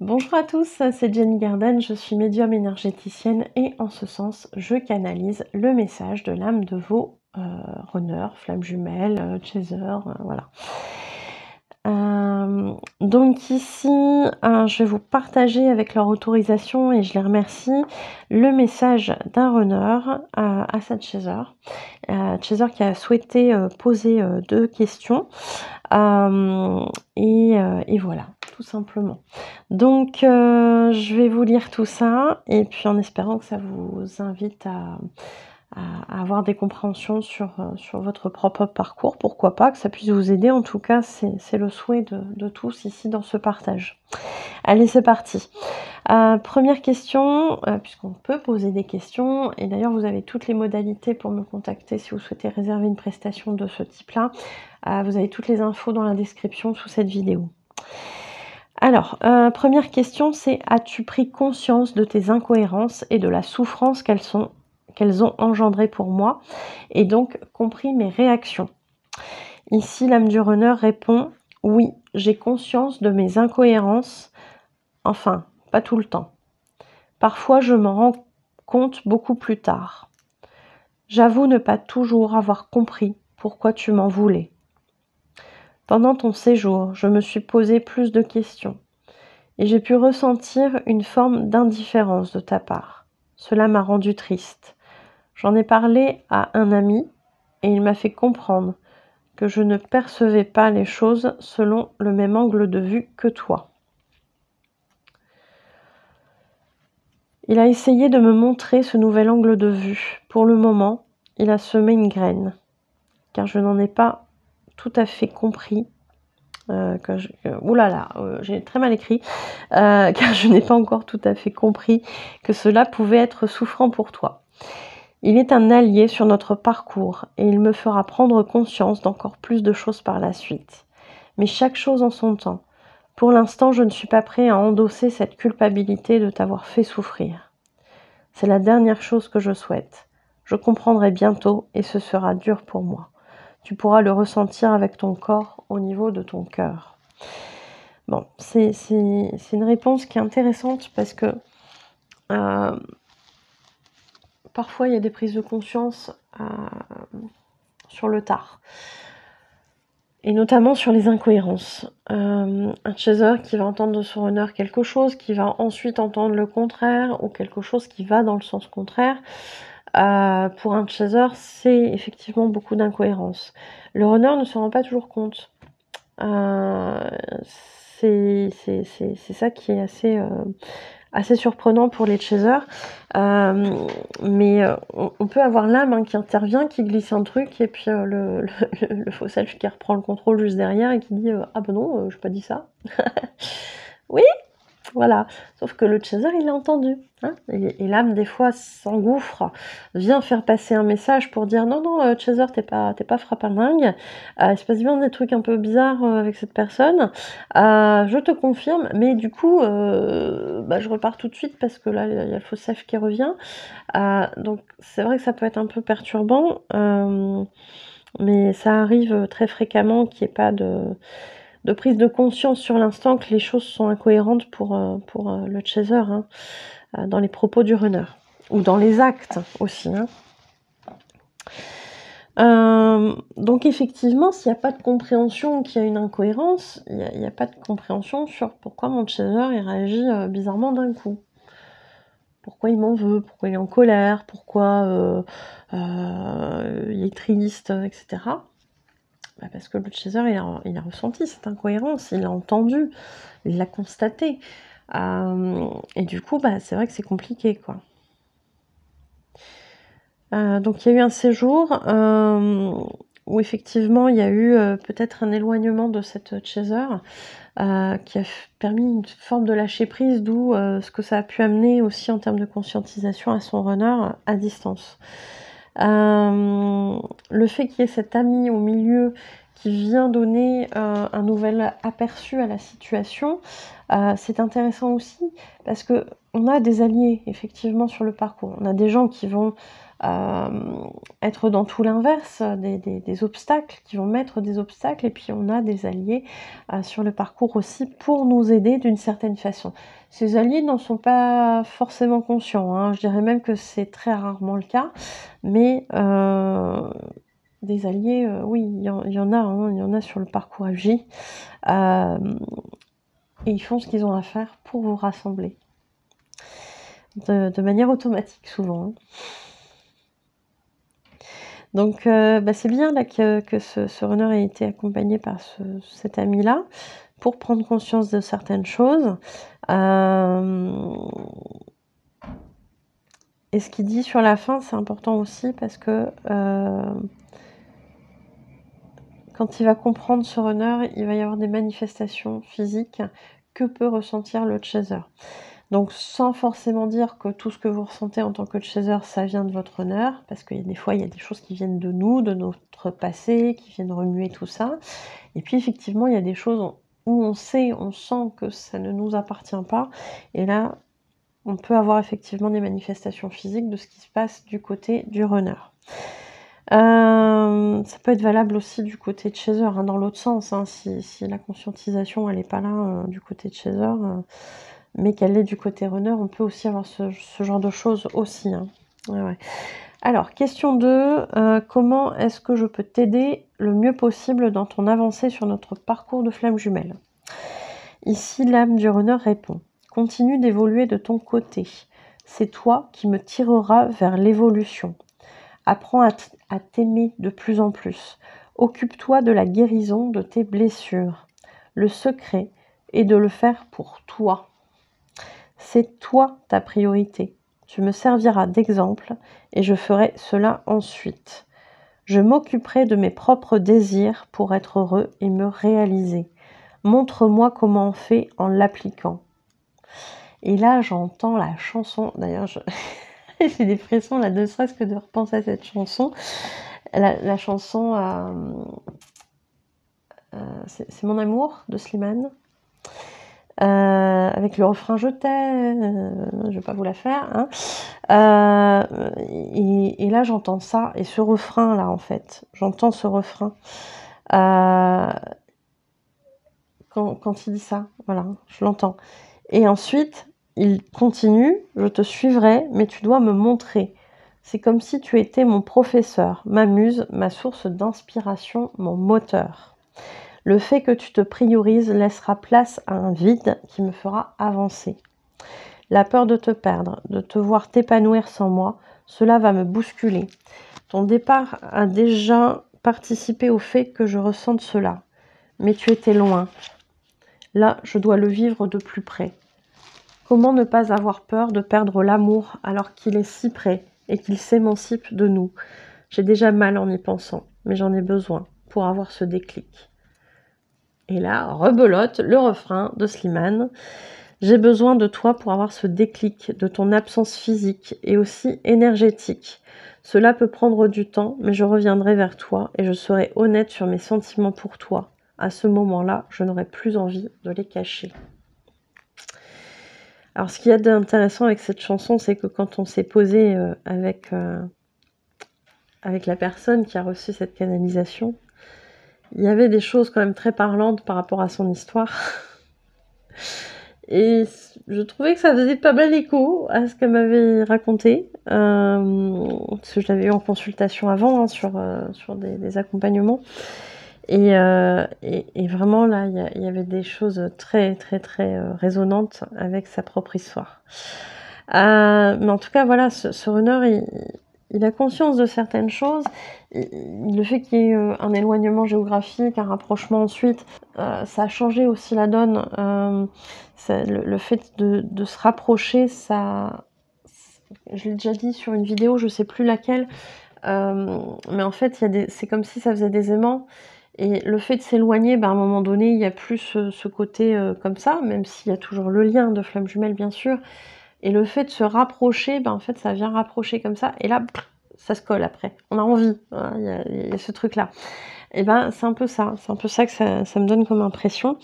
Bonjour à tous, c'est Jenny Garden, je suis médium énergéticienne et en ce sens, je canalise le message de l'âme de vos runners, flammes jumelles, chasers, voilà. Donc ici, je vais vous partager avec leur autorisation, et je les remercie, le message d'un runner à cette chaser. Chaser qui a souhaité poser 2 questions. Et voilà, tout simplement. Donc je vais vous lire tout ça, et puis en espérant que ça vous invite à avoir des compréhensions sur votre propre parcours, pourquoi pas, que ça puisse vous aider. En tout cas, c'est le souhait de tous ici dans ce partage. Allez, c'est parti. Première question, puisqu'on peut poser des questions, et d'ailleurs vous avez toutes les modalités pour me contacter si vous souhaitez réserver une prestation de ce type-là. Vous avez toutes les infos dans la description sous cette vidéo. Alors, première question, c'est: as-tu pris conscience de tes incohérences et de la souffrance qu'elles ont engendré pour moi, et donc compris mes réactions? Ici, l'âme du runner répond: oui, j'ai conscience de mes incohérences, enfin, pas tout le temps. Parfois, je m'en rends compte beaucoup plus tard. J'avoue ne pas toujours avoir compris pourquoi tu m'en voulais. Pendant ton séjour, je me suis posé plus de questions et j'ai pu ressentir une forme d'indifférence de ta part. Cela m'a rendu triste. J'en ai parlé à un ami et il m'a fait comprendre que je ne percevais pas les choses selon le même angle de vue que toi. Il a essayé de me montrer ce nouvel angle de vue. Pour le moment, il a semé une graine, car je n'en ai pas tout à fait compris. J'ai très mal écrit, car je n'ai pas encore tout à fait compris que cela pouvait être souffrant pour toi. Il est un allié sur notre parcours et il me fera prendre conscience d'encore plus de choses par la suite. Mais chaque chose en son temps. Pour l'instant, je ne suis pas prêt à endosser cette culpabilité de t'avoir fait souffrir. C'est la dernière chose que je souhaite. Je comprendrai bientôt et ce sera dur pour moi. Tu pourras le ressentir avec ton corps au niveau de ton cœur. Bon, c'est une réponse qui est intéressante parce que parfois il y a des prises de conscience sur le tard. Et notamment sur les incohérences. Un chaser qui va entendre de son runner quelque chose, qui va ensuite entendre le contraire, ou quelque chose qui va dans le sens contraire. Pour un chaser, c'est effectivement beaucoup d'incohérences. Le runner ne se rend pas toujours compte. C'est ça qui est assez surprenant pour les chasers. Mais on peut avoir l'âme qui intervient, qui glisse un truc, et puis le faux self qui reprend le contrôle juste derrière et qui dit ah ben non, j'ai pas dit ça. Oui, voilà. Sauf que le chaser, il a entendu. Hein, et l'âme, des fois, s'engouffre, vient faire passer un message pour dire non, non, chaser, t'es pas frappadingue. Il se passe bien des trucs un peu bizarres avec cette personne. Je te confirme, mais du coup, je repars tout de suite parce que là, il y a le faux self qui revient. Donc, c'est vrai que ça peut être un peu perturbant, mais ça arrive très fréquemment qu'il n'y ait pas de prise de conscience sur l'instant que les choses sont incohérentes pour le chaser, hein, dans les propos du runner, ou dans les actes aussi. Hein. Donc effectivement, s'il n'y a pas de compréhension, qu'il y a une incohérence, il n'y a pas de compréhension sur pourquoi mon chaser il réagit bizarrement d'un coup. Pourquoi il m'en veut, pourquoi il est en colère, pourquoi il est triste, etc. Parce que le chaser, il a ressenti cette incohérence, il l'a entendu, il l'a constaté. Et du coup, c'est vrai que c'est compliqué, quoi. Donc il y a eu un séjour où effectivement il y a eu peut-être un éloignement de cette chaser qui a permis une forme de lâcher prise, d'où ce que ça a pu amener aussi en termes de conscientisation à son runner à distance. Le fait qu'il y ait cet ami au milieu qui vient donner un nouvel aperçu à la situation. C'est intéressant aussi parce qu'on a des alliés effectivement sur le parcours. On a des gens qui vont être dans tout l'inverse, des obstacles, qui vont mettre des obstacles, et puis on a des alliés sur le parcours aussi pour nous aider d'une certaine façon. Ces alliés n'en sont pas forcément conscients, hein. Je dirais même que c'est très rarement le cas, mais des alliés, oui, il y en a, hein, il y en a sur le parcours FJ, et ils font ce qu'ils ont à faire pour vous rassembler, de manière automatique souvent, hein. Donc c'est bien là que ce runner ait été accompagné par cet ami-là pour prendre conscience de certaines choses. Et ce qu'il dit sur la fin, c'est important aussi parce que quand il va comprendre ce runner, il va y avoir des manifestations physiques que peut ressentir le chaser. Donc sans forcément dire que tout ce que vous ressentez en tant que chaser, ça vient de votre runner, parce que des fois il y a des choses qui viennent de nous, de notre passé, qui viennent remuer tout ça. Et puis effectivement, il y a des choses où on sait, on sent que ça ne nous appartient pas. Et là, on peut avoir effectivement des manifestations physiques de ce qui se passe du côté du runner. Ça peut être valable aussi du côté de chaser, hein, dans l'autre sens, hein, si la conscientisation elle n'est pas là du côté de chaser, mais qu'elle est du côté runner, on peut aussi avoir ce genre de choses aussi, hein. Ouais. Alors, question 2, comment est-ce que je peux t'aider le mieux possible dans ton avancée sur notre parcours de flamme jumelle? Ici, l'âme du runner répond, continue d'évoluer de ton côté. C'est toi qui me tireras vers l'évolution. Apprends à t'aimer de plus en plus. Occupe-toi de la guérison de tes blessures. Le secret est de le faire pour toi. C'est toi ta priorité. Tu me serviras d'exemple et je ferai cela ensuite. Je m'occuperai de mes propres désirs pour être heureux et me réaliser. Montre-moi comment on fait en l'appliquant. Et là, j'entends la chanson. D'ailleurs, j'ai des frissons là, ne serait-ce que de repenser à cette chanson. La chanson, c'est Mon amour de Slimane. Avec le refrain je t'aime, je vais pas vous la faire, hein. Et là j'entends ça, et ce refrain là en fait, j'entends ce refrain quand il dit ça, voilà, je l'entends. Et ensuite il continue, je te suivrai, mais tu dois me montrer. C'est comme si tu étais mon professeur, ma muse, ma source d'inspiration, mon moteur. Le fait que tu te priorises laissera place à un vide qui me fera avancer. La peur de te perdre, de te voir t'épanouir sans moi, cela va me bousculer. Ton départ a déjà participé au fait que je ressente cela. Mais tu étais loin. Là, je dois le vivre de plus près. Comment ne pas avoir peur de perdre l'amour alors qu'il est si près et qu'il s'émancipe de nous? J'ai déjà mal en y pensant, mais j'en ai besoin pour avoir ce déclic. Et là, rebelote le refrain de Slimane. J'ai besoin de toi pour avoir ce déclic, de ton absence physique et aussi énergétique. Cela peut prendre du temps, mais je reviendrai vers toi et je serai honnête sur mes sentiments pour toi. À ce moment-là, je n'aurai plus envie de les cacher. Alors, ce qu'il y a d'intéressant avec cette chanson, c'est que quand on s'est posé avec la personne qui a reçu cette canalisation, il y avait des choses quand même très parlantes par rapport à son histoire. Et je trouvais que ça faisait pas mal écho à ce qu'elle m'avait raconté, parce que je l'avais eu en consultation avant, hein, sur des accompagnements. Et vraiment là, il y avait des choses très très très résonantes avec sa propre histoire. Mais en tout cas, voilà, ce runner, il a conscience de certaines choses. Le fait qu'il y ait un éloignement géographique, un rapprochement ensuite, ça a changé aussi la donne. Le fait de se rapprocher, ça, je l'ai déjà dit sur une vidéo, je sais plus laquelle, mais en fait, c'est comme si ça faisait des aimants. Et le fait de s'éloigner, à un moment donné, il n'y a plus ce côté comme ça, même s'il y a toujours le lien de flamme jumelle, bien sûr. Et le fait de se rapprocher, en fait, ça vient rapprocher comme ça. Et là, ça se colle après. On a envie. Voilà, il y a ce truc-là. Et ben, c'est un peu ça que ça me donne comme impression.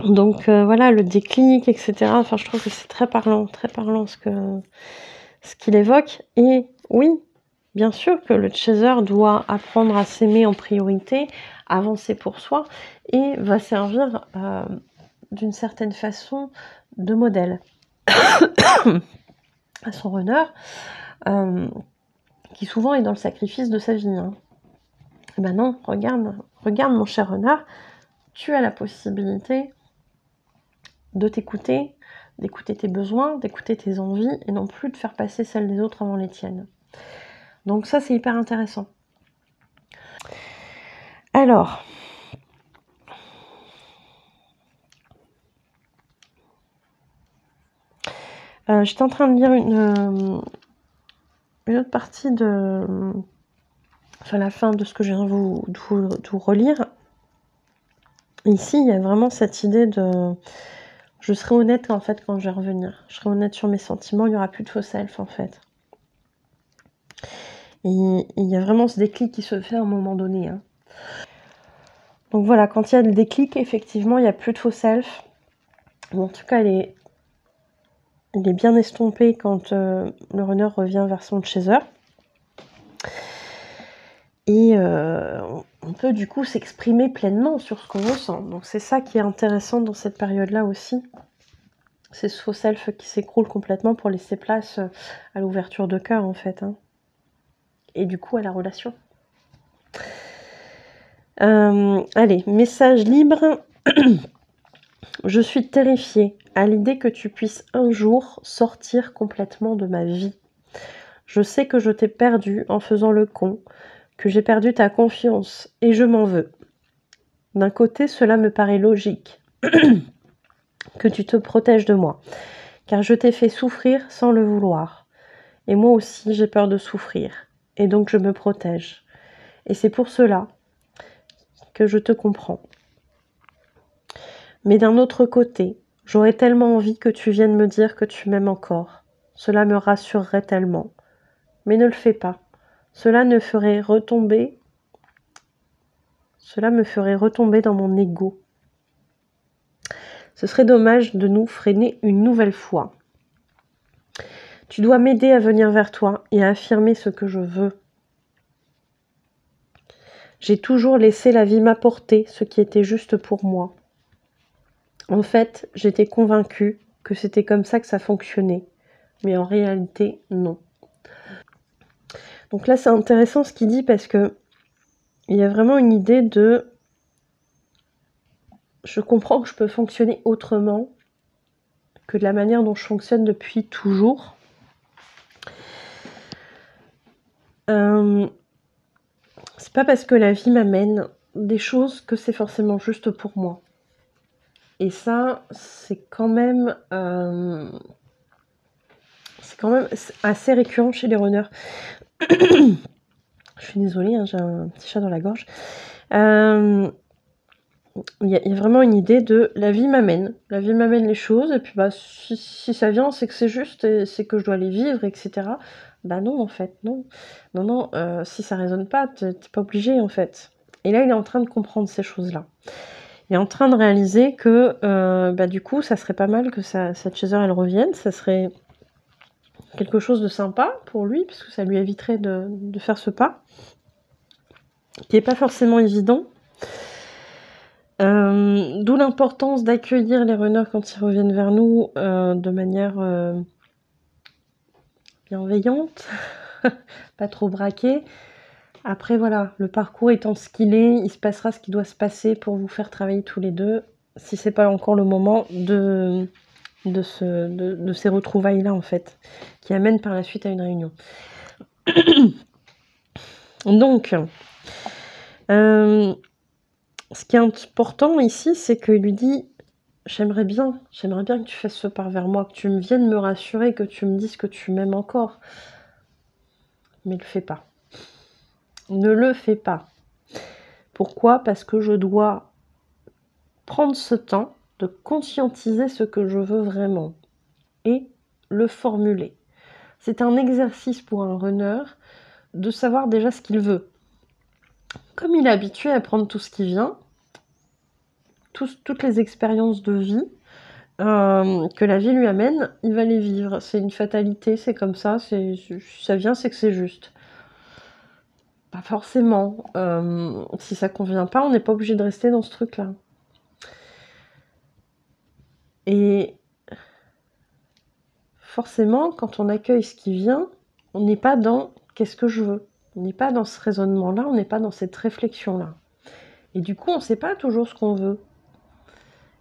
Donc voilà, le déclic et cetera, enfin je trouve que c'est très parlant ce qu'il évoque et oui, bien sûr que le chaser doit apprendre à s'aimer en priorité, avancer pour soi et va servir, d'une certaine façon de modèle à son runner, qui souvent est dans le sacrifice de sa vie, hein. Et ben non, regarde mon cher runner, tu as la possibilité de t'écouter, d'écouter tes besoins, d'écouter tes envies et non plus de faire passer celles des autres avant les tiennes. Donc ça, c'est hyper intéressant. Alors, j'étais en train de lire une autre partie de... Enfin, la fin de ce que je viens de vous relire. Ici, il y a vraiment cette idée de... Je serai honnête en fait quand je vais revenir. Je serai honnête sur mes sentiments, il n'y aura plus de faux self en fait. Et il y a vraiment ce déclic qui se fait à un moment donné, hein. Donc voilà, quand il y a le déclic, effectivement, il n'y a plus de faux self. Ou en tout cas, il est bien estompé quand le runner revient vers son chaser. Et on peut du coup s'exprimer pleinement sur ce qu'on ressent. Donc c'est ça qui est intéressant dans cette période-là aussi. C'est ce faux self qui s'écroule complètement pour laisser place à l'ouverture de cœur en fait, hein. Et du coup à la relation. Allez, message libre. Je suis terrifiée à l'idée que tu puisses un jour sortir complètement de ma vie. Je sais que je t'ai perdu en faisant le con, que j'ai perdu ta confiance et je m'en veux. D'un côté, cela me paraît logique que tu te protèges de moi, car je t'ai fait souffrir sans le vouloir. Et moi aussi, j'ai peur de souffrir, et donc je me protège. Et c'est pour cela que je te comprends. Mais d'un autre côté, j'aurais tellement envie que tu viennes me dire que tu m'aimes encore. Cela me rassurerait tellement. Mais ne le fais pas. Cela me ferait retomber dans mon ego. Ce serait dommage de nous freiner une nouvelle fois. Tu dois m'aider à venir vers toi et à affirmer ce que je veux. J'ai toujours laissé la vie m'apporter ce qui était juste pour moi. En fait, j'étais convaincue que c'était comme ça que ça fonctionnait. Mais en réalité, non. Donc là, c'est intéressant ce qu'il dit parce que il y a vraiment une idée de... Je comprends que je peux fonctionner autrement que de la manière dont je fonctionne depuis toujours. C'est pas parce que la vie m'amène des choses que c'est forcément juste pour moi. Et ça, c'est quand même assez récurrent chez les runners. Je suis désolée, hein, j'ai un petit chat dans la gorge. Il y a vraiment une idée de la vie m'amène les choses et puis bah si ça vient c'est que c'est juste et c'est que je dois les vivre etc. Bah non en fait non si ça résonne pas t'es pas obligé en fait. Et là il est en train de comprendre ces choses là, il est en train de réaliser que bah du coup ça serait pas mal que cette chaser elle revienne, ça serait quelque chose de sympa pour lui parce que ça lui éviterait de faire ce pas qui est pas forcément évident. D'où l'importance d'accueillir les runners quand ils reviennent vers nous de manière bienveillante, pas trop braquée. Après voilà, le parcours étant ce qu'il est, il se passera ce qui doit se passer pour vous faire travailler tous les deux, si c'est pas encore le moment de ces retrouvailles-là en fait, qui amènent par la suite à une réunion. Donc, ce qui est important ici, c'est qu'il lui dit j'aimerais bien que tu fasses ce pas vers moi, que tu me viennes me rassurer, que tu me dises que tu m'aimes encore. Mais le fais pas. Ne le fais pas. Pourquoi ? Parce que je dois prendre ce temps de conscientiser ce que je veux vraiment et le formuler. C'est un exercice pour un runner de savoir déjà ce qu'il veut. Comme il est habitué à prendre tout ce qui vient, toutes les expériences de vie que la vie lui amène, il va les vivre. C'est une fatalité, c'est comme ça, ça vient, c'est que c'est juste. Pas forcément. Si ça convient pas, on n'est pas obligé de rester dans ce truc-là. Et forcément, quand on accueille ce qui vient, on n'est pas dans « qu'est-ce que je veux ?» On n'est pas dans ce raisonnement-là, on n'est pas dans cette réflexion-là. Et du coup, on ne sait pas toujours ce qu'on veut.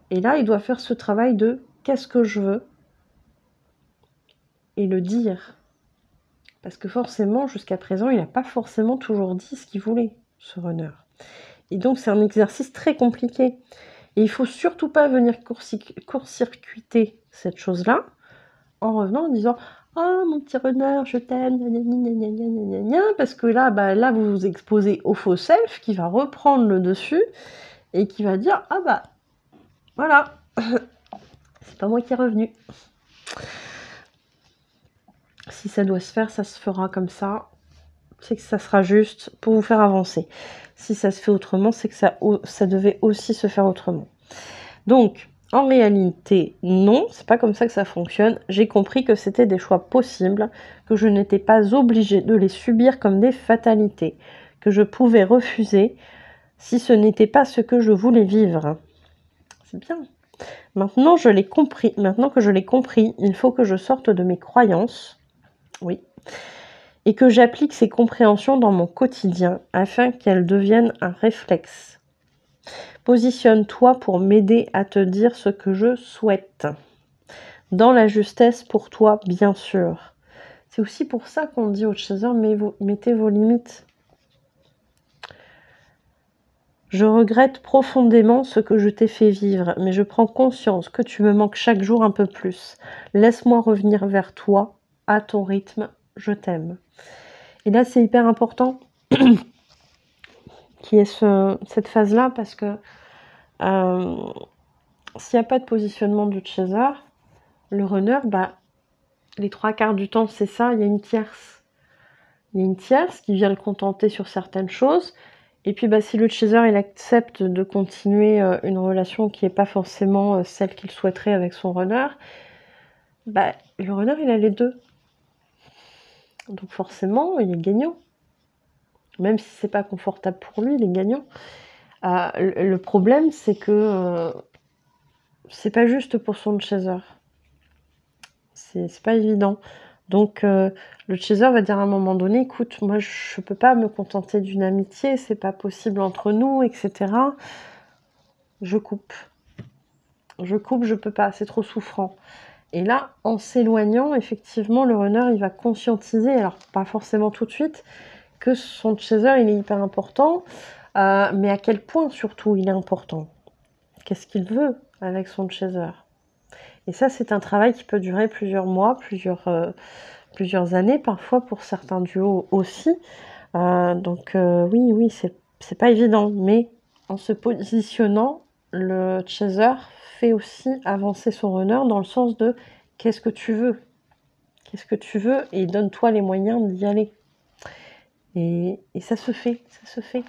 Et là, il doit faire ce travail de « qu'est-ce que je veux ?» et le dire. Parce que forcément, jusqu'à présent, il n'a pas forcément toujours dit ce qu'il voulait, ce runner. Et donc, c'est un exercice très compliqué. Et il ne faut surtout pas venir court-circuiter cette chose-là en revenant en disant « Oh, mon petit runner, je t'aime, parce que là, là, vous vous exposez au faux self qui va reprendre le dessus et qui va dire « Ah bah, voilà, c'est pas moi qui est revenu. » Si ça doit se faire, ça se fera comme ça. C'est que ça sera juste pour vous faire avancer. Si ça se fait autrement, c'est que ça devait aussi se faire autrement. Donc, en réalité, non, c'est pas comme ça que ça fonctionne. J'ai compris que c'était des choix possibles, que je n'étais pas obligée de les subir comme des fatalités, que je pouvais refuser si ce n'était pas ce que je voulais vivre. C'est bien. Maintenant, je l'ai compris. Maintenant que je l'ai compris, il faut que je sorte de mes croyances. Oui. Et que j'applique ces compréhensions dans mon quotidien afin qu'elles deviennent un réflexe. Positionne-toi pour m'aider à te dire ce que je souhaite. Dans la justesse pour toi, bien sûr. C'est aussi pour ça qu'on dit aux chasers, mettez vos limites. Je regrette profondément ce que je t'ai fait vivre, mais je prends conscience que tu me manques chaque jour un peu plus. Laisse-moi revenir vers toi, à ton rythme, je t'aime. Et là, c'est hyper important qu'il y ait cette phase-là, parce que s'il n'y a pas de positionnement du chaser, le runner, les 3/4 du temps, c'est ça, il y a une tierce. Il y a une tierce qui vient le contenter sur certaines choses. Et puis, si le chaser, il accepte de continuer une relation qui n'est pas forcément celle qu'il souhaiterait avec son runner, le runner, il a les deux. Donc forcément, il est gagnant. Même si c'est pas confortable pour lui, il est gagnant. Le problème, c'est que c'est pas juste pour son chaser. C'est pas évident. Donc, le chaser va dire à un moment donné, écoute, moi, je peux pas me contenter d'une amitié, c'est pas possible entre nous, etc. Je coupe. Je peux pas, c'est trop souffrant. Et là, en s'éloignant, effectivement, le runner, il va conscientiser, alors pas forcément tout de suite, que son chaser, il est hyper important, mais à quel point, surtout, il est important. Qu'est-ce qu'il veut avec son chaser? Et ça, c'est un travail qui peut durer plusieurs mois, plusieurs années, parfois pour certains duos aussi. Oui, c'est pas évident, mais en se positionnant, le chaser fait aussi avancer son runner dans le sens de « qu'est-ce que tu veux ?» Qu'est-ce que tu veux et donne-toi les moyens d'y aller. Et ça se fait, ça se fait.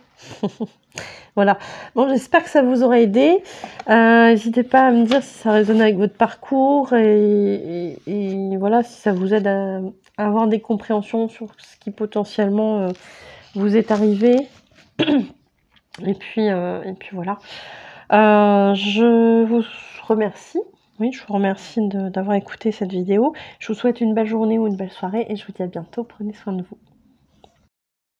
Voilà. Bon, j'espère que ça vous aura aidé. N'hésitez pas à me dire si ça résonne avec votre parcours et voilà, si ça vous aide à avoir des compréhensions sur ce qui potentiellement vous est arrivé. Et puis voilà. Je vous remercie. Oui, je vous remercie d'avoir écouté cette vidéo. Je vous souhaite une belle journée ou une belle soirée et je vous dis à bientôt. Prenez soin de vous.